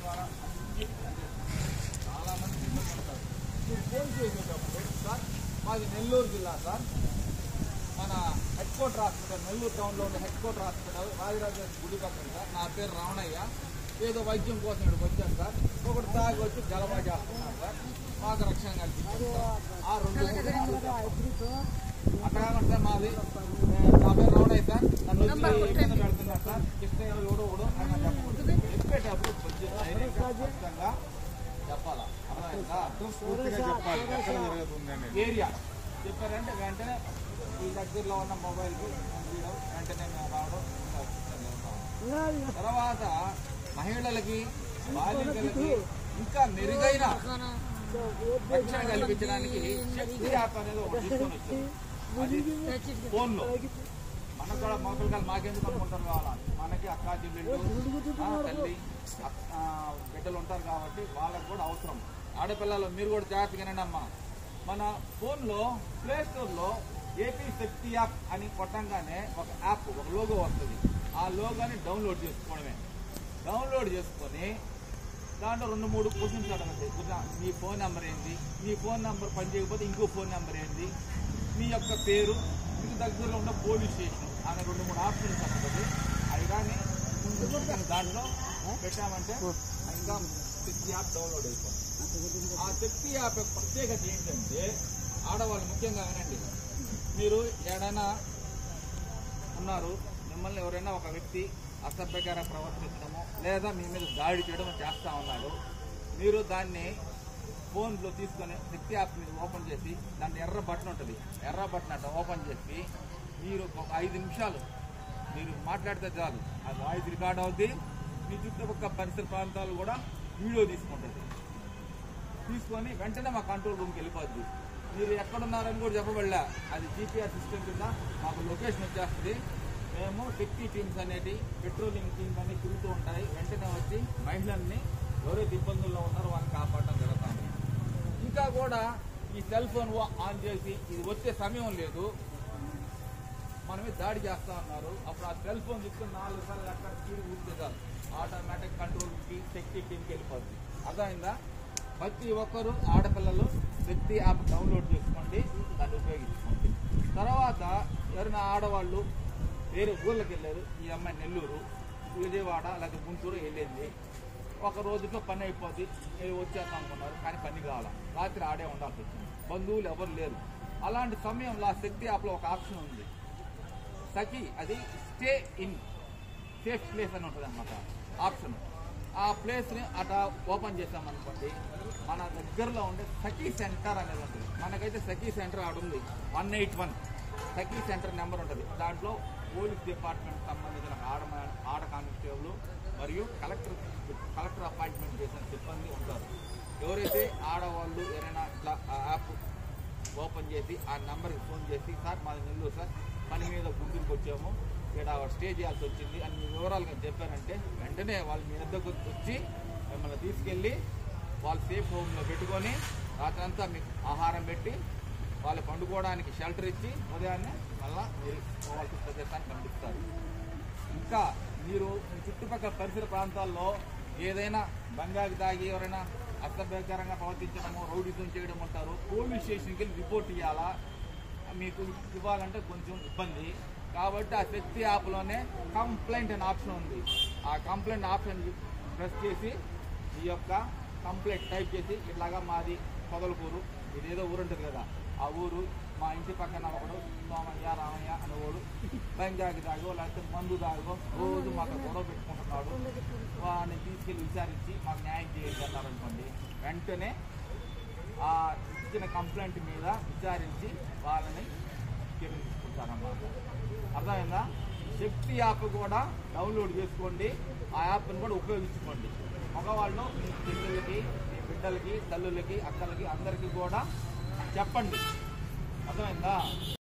ద్వారా అన్ని చాలా మంది ఇష్టపడతారు. మీరు ఫోన్ చేసేటప్పుడు సార్ మాది నెల్లూరు జిల్లా సార్, మన హెడ్ క్వార్టర్ హాస్పిటల్ నెల్లూరు టౌన్లో ఉండే హెడ్ క్వార్టర్ హాస్పిటల్ రాజరాజ గుడి పక్కన సార్. నా పేరు రావణయ్య. ఏదో వైద్యం కోసం ఇక్కడికి వచ్చాను సార్. ఒకటి తాగి వచ్చి జలమా చేస్తున్నాను సార్. మాకు రక్షణ కల్పించారు సార్. ఆ 2 అక్కడ కాకుండా సార్ మాది నా పేరు రావణయ్య సార్. నన్ను ఇబ్బంది పెడుతున్నారు సార్. కృష్ణయ్య ఎవడో ఆయన చెప్పకూడదు. చెప్పేటప్పుడు కొంచెం ఖచ్చితంగా చెప్పాలా, అర్థమైందా? ఏరియా చెప్పారంటే వెంటనే ఈ దగ్గరలో ఉన్న మొబైల్కి వెంటనే మేము రావడం జరుగుతాం. తర్వాత మహిళలకి బాలికలకి ఇంకా మెరుగైన రక్షణ కల్పించడానికి శక్తి యాప్ అనేది ఒకటి తీసుకొని వచ్చింది. అది ఫోన్లో మనకు కూడా మొక్కలు మాకెందుకు అనుకుంటారు కావాలి, మనకి అక్కా చెల్లెళ్ళు తల్లి బిడ్డలు ఉంటారు కాబట్టి వాళ్ళకు కూడా అవసరం. ఆడపిల్లలు మీరు కూడా జాగ్రత్తగానే అమ్మా. మన ఫోన్లో ప్లే స్టోర్లో ఏపీ శక్తి యాప్ అని కొట్టంగానే ఒక యాప్, ఒక లోగో వస్తుంది. ఆ లోగోని డౌన్లోడ్ చేసుకోవడమే. డౌన్లోడ్ చేసుకొని దాంట్లో 2-3 క్వశ్చన్స్ అడగండి. మీ ఫోన్ నెంబర్ ఏంటి, మీ ఫోన్ నెంబర్ పనిచేయకపోతే ఇంకో ఫోన్ నెంబర్ ఏంటి, మీ యొక్క పేరు, మీకు దగ్గరలో ఉన్న పోలీస్ స్టేషన్ అనే 2-3 ఆప్షన్స్ అన్నది. అవి కానీ దాంట్లో పెట్టామంటే ఇంకా శక్తి యాప్ డౌన్లోడ్ అయిపోతుంది. ఆ శక్తి యాప్ యొక్క ప్రత్యేకత ఏంటంటే ఆడవాళ్ళు ముఖ్యంగా వినండి. మీరు ఏడైనా ఉన్నారు, మిమ్మల్ని ఎవరైనా ఒక వ్యక్తి అసభ్యకరంగా ప్రవర్తించడము లేదా మీ మీద దాడి చేయడం చేస్తూ ఉన్నారు. మీరు దాన్ని ఫోన్లో తీసుకొని శక్తి యాప్ మీద ఓపెన్ చేసి దాంట్లో ఎర్ర బటన్ ఉంటుంది, ఎర్ర బటన్ అట్లా ఓపెన్ చేసి మీరు ఒక 5 నిమిషాలు మీరు మాట్లాడితే చాలు, అది వాయిస్ రికార్డ్ అవుద్ది. మీ చుట్టుపక్కల పరిసర ప్రాంతాలు కూడా వీడియో తీసుకుంటుంది. తీసుకొని వెంటనే మా కంట్రోల్ రూమ్కి వెళ్ళిపోద్ది. మీరు ఎక్కడున్నారని కూడా చెప్పబడలే, అది జీపీఆర్ సిస్టమ్ కింద మాకు లొకేషన్ వచ్చేస్తుంది. మేము శక్తి టీమ్స్ అనేది పెట్రోలింగ్ టీమ్స్ అనేవి తిరుగుతూ ఉంటాయి. వెంటనే వచ్చి మహిళల్ని ఎవరైతే ఇబ్బందుల్లో ఉన్నారో వాళ్ళని కాపాడడం జరుగుతుంది. ఇంకా కూడా ఈ సెల్ ఫోన్ ఆన్ చేసి ఇది వచ్చే సమయం లేదు, మనమే దాడి చేస్తూ ఉన్నారు. అప్పుడు ఆ సెల్ ఫోన్ తీసుకుని 4 సార్లు అక్కడ కీడు కూర్చేదారు, ఆటోమేటిక్ కంట్రోల్కి శక్తి టీంకి వెళ్ళిపోతుంది. అర్థమైందా? ప్రతి ఒక్కరూ ఆడపిల్లలు శక్తి యాప్ డౌన్లోడ్ చేసుకోండి, దాన్ని ఉపయోగించుకోండి. తర్వాత ఎవరైనా ఆడవాళ్ళు వేరే ఊళ్ళకి వెళ్ళారు, ఈ అమ్మాయి నెల్లూరు, విజయవాడ లేదా గుంటూరు వెళ్ళింది, ఒక రోజుతో పని అయిపోద్ది, వచ్చేస్తాం అనుకున్నారు కానీ పని కావాలా, రాత్రి ఆడే ఉండాల్సి వచ్చింది, బంధువులు ఎవరు లేరు. అలాంటి సమయంలో ఆ శక్తి యాప్లో ఒక ఆప్షన్ ఉంది, సఖి, అది స్టే ఇన్ సేఫ్ ప్లేస్ అని ఉంటుంది అన్నమాట ఆప్షన్. ఆ ప్లేస్ని అట్లా ఓపెన్ చేసామనుకోండి, మన దగ్గరలో ఉండే సఖీ సెంటర్ అనేది ఉంటుంది. మనకైతే సఖీ సెంటర్ ఆడ ఉంది, 181 సఖీ సెంటర్ నెంబర్ ఉంటుంది. దాంట్లో పోలీస్ డిపార్ట్మెంట్ సంబంధించిన ఆడ కానిస్టేబుల్ మరియు కలెక్టర్ అపాయింట్మెంట్ చేసిన సిబ్బంది ఉంటారు. ఎవరైతే ఆడవాళ్ళు ఎవరైనా ఇట్లా యాప్ ఓపెన్ చేసి ఆ నెంబర్కి ఫోన్ చేసి, సార్ మాది నెల్లూరు సార్, పని మీద గుంటూరుకి వచ్చాము, ఇక్కడ స్టే చేయాల్సి వచ్చింది అని మీ వివరాలు కానీ చెప్పారంటే వెంటనే వాళ్ళు మీ వద్దకు వచ్చి మిమ్మల్ని తీసుకెళ్ళి వాళ్ళు సేఫ్ హోమ్లో పెట్టుకొని రాత్రంతా మీకు ఆహారం పెట్టి వాళ్ళు పండుకోవడానికి షెల్టర్ ఇచ్చి ఉదయాన్నే మళ్ళీ మీరు పోవాల్సిన ప్రదేశాన్ని పంపిస్తారు. ఇంకా మీరు మీ చుట్టుపక్కల పరిసర ప్రాంతాల్లో ఏదైనా బంగాకి దాగి ఎవరైనా అసభ్యకరంగా ప్రవర్తించడము, రౌడీజం చేయడం ఉంటారు, పోలీస్ స్టేషన్కి వెళ్ళి రిపోర్ట్ ఇవ్వాలా, మీకు ఇవ్వాలంటే కొంచెం ఇబ్బంది. కాబట్టి ఆ శక్తి యాప్లోనే కంప్లైంట్ అనే ఆప్షన్ ఉంది. ఆ కంప్లైంట్ ఆప్షన్ ప్రెస్ చేసి ఈ యొక్క కంప్లైంట్ టైప్ చేసి, ఇట్లాగా మాది పొదలకూరు, ఇదేదో ఊరు ఉంటుంది కదా, ఆ ఊరు మా ఇంటి పక్కన ఒకడు సోమయ్య రామయ్య అనేవాడు బంగాకి దాగో లేకపోతే మందు దాగో రోజు మాకు గొడవ పెట్టుకుంటున్నాడు, వాడిని తీసుకెళ్ళి విచారించి మాకు న్యాయం చేయండి అన్నారనుకోండి, వెంటనే ఆ ఇచ్చిన కంప్లైంట్ మీద విచారించి వాళ్ళని చర్యలు తీసుకుంటారన్నమాట. అర్థమైందా? శక్తి యాప్ కూడా డౌన్లోడ్ చేసుకోండి, ఆ యాప్ని కూడా ఉపయోగించుకోండి. మగవాళ్ళు మీ పిల్లలకి, మీ బిడ్డలకి, తల్లులకి, అక్కలకి అందరికీ కూడా చెప్పండి. అర్థమైందా?